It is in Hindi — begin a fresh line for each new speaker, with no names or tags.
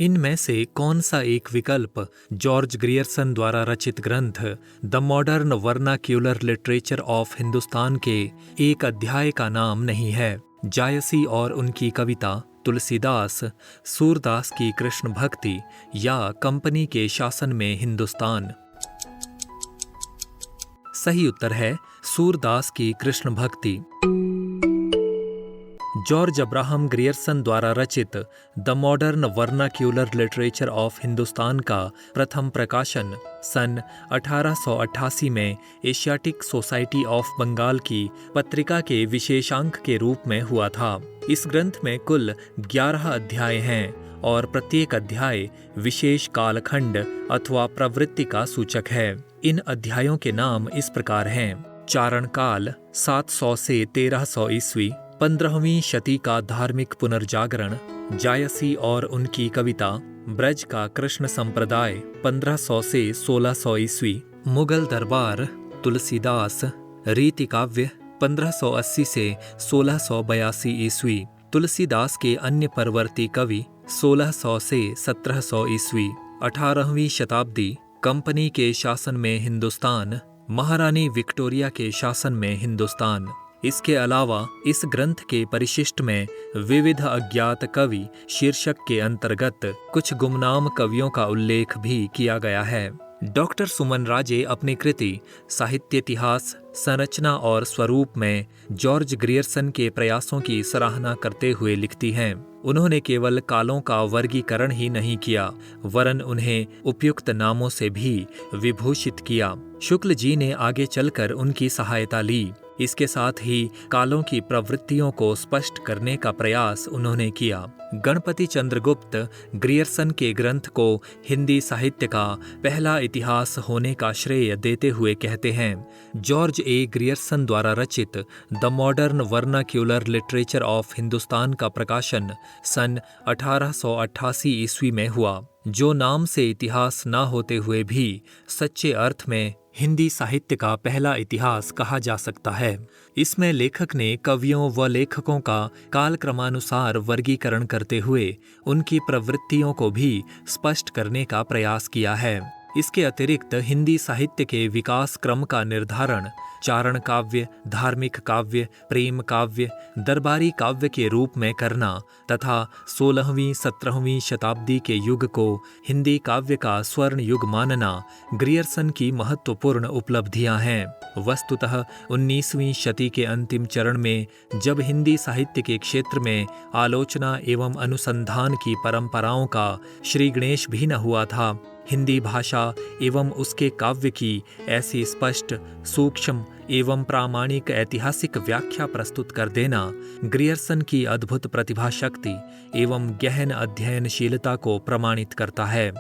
इनमें से कौन सा एक विकल्प जॉर्ज ग्रियर्सन द्वारा रचित ग्रंथ the modern vernacular literature of Hindustan के एक अध्याय का नाम नहीं है? जायसी और उनकी कविता, तुलसीदास, सूरदास की कृष्ण भक्ति या कंपनी के शासन में हिंदुस्तान? सही उत्तर है सूरदास की कृष्ण भक्ति। जॉर्ज अब्राहम ग्रियर्सन द्वारा रचित the modern vernacular literature of Hindustan का प्रथम प्रकाशन सन 1888 में एशियाटिक सोसाइटी ऑफ बंगाल की पत्रिका के विशेषांक के रूप में हुआ था। इस ग्रंथ में कुल 11 अध्याय हैं और प्रत्येक अध्याय विशेष कालखंड अथवा प्रवृत्ति का सूचक है। इन अध्यायों के नाम इस प्रकार हैं: चारण काल 700 से 1300 ईस्वी, 15वीं शती का धार्मिक पुनर्जागरण, जायसी और उनकी कविता, ब्रज का कृष्ण संप्रदाय 1500 से 1600 ईस्वी, मुगल दरबार, तुलसीदास, रीति काव्य 1580 से 1682 ईस्वी, तुलसीदास के अन्य परवर्ती कवि 1600 से 1700 ईस्वी, 18वीं शताब्दी, कंपनी के शासन में हिंदुस्तान, महारानी विक्टोरिया के शासन में हिंदुस्तान। इसके अलावा इस ग्रंथ के परिशिष्ट में विविध अज्ञात कवि शीर्षक के अंतर्गत कुछ गुमनाम कवियों का उल्लेख भी किया गया है। डॉक्टर सुमन राजे अपनी कृति साहित्य इतिहास, संरचना और स्वरूप में जॉर्ज ग्रियर्सन के प्रयासों की सराहना करते हुए लिखती हैं, उन्होंने केवल कालों का वर्गीकरण ही नहीं किया वरन उन्हें उपयुक्त नामों से भी विभूषित किया। शुक्ल जी ने आगे चलकर उनकी सहायता ली। इसके साथ ही कालों की प्रवृत्तियों को स्पष्ट करने का प्रयास उन्होंने किया। गणपति चंद्रगुप्त ग्रियर्सन के ग्रंथ को हिंदी साहित्य का पहला इतिहास होने का श्रेय देते हुए कहते हैं, जॉर्ज ए ग्रियर्सन द्वारा रचित the modern vernacular literature of Hindustan का प्रकाशन सन 1888 ईस्वी में हुआ, जो नाम से इतिहास न होते हुए भी सच्चे अर्थ में हिंदी साहित्य का पहला इतिहास कहा जा सकता है। इसमें लेखक ने कवियों व लेखकों का कालक्रमानुसार वर्गीकरण करते हुए उनकी प्रवृत्तियों को भी स्पष्ट करने का प्रयास किया है। इसके अतिरिक्त हिंदी साहित्य के विकास क्रम का निर्धारण चारण काव्य, धार्मिक काव्य, प्रेम काव्य, दरबारी काव्य के रूप में करना तथा 16वीं 17वीं शताब्दी के युग को हिंदी काव्य का स्वर्ण युग मानना ग्रियर्सन की महत्वपूर्ण उपलब्धियां हैं। वस्तुतः 19वीं शती के अंतिम चरण में जब हिंदी साहित्य के क्षेत्र में आलोचना एवं अनुसंधान की परंपराओं का श्री गणेश भी न हुआ था, हिंदी भाषा एवं उसके काव्य की ऐसी स्पष्ट, सूक्ष्म एवं प्रामाणिक ऐतिहासिक व्याख्या प्रस्तुत कर देना ग्रियर्सन की अद्भुत प्रतिभा शक्ति एवं गहन अध्ययनशीलता को प्रमाणित करता है।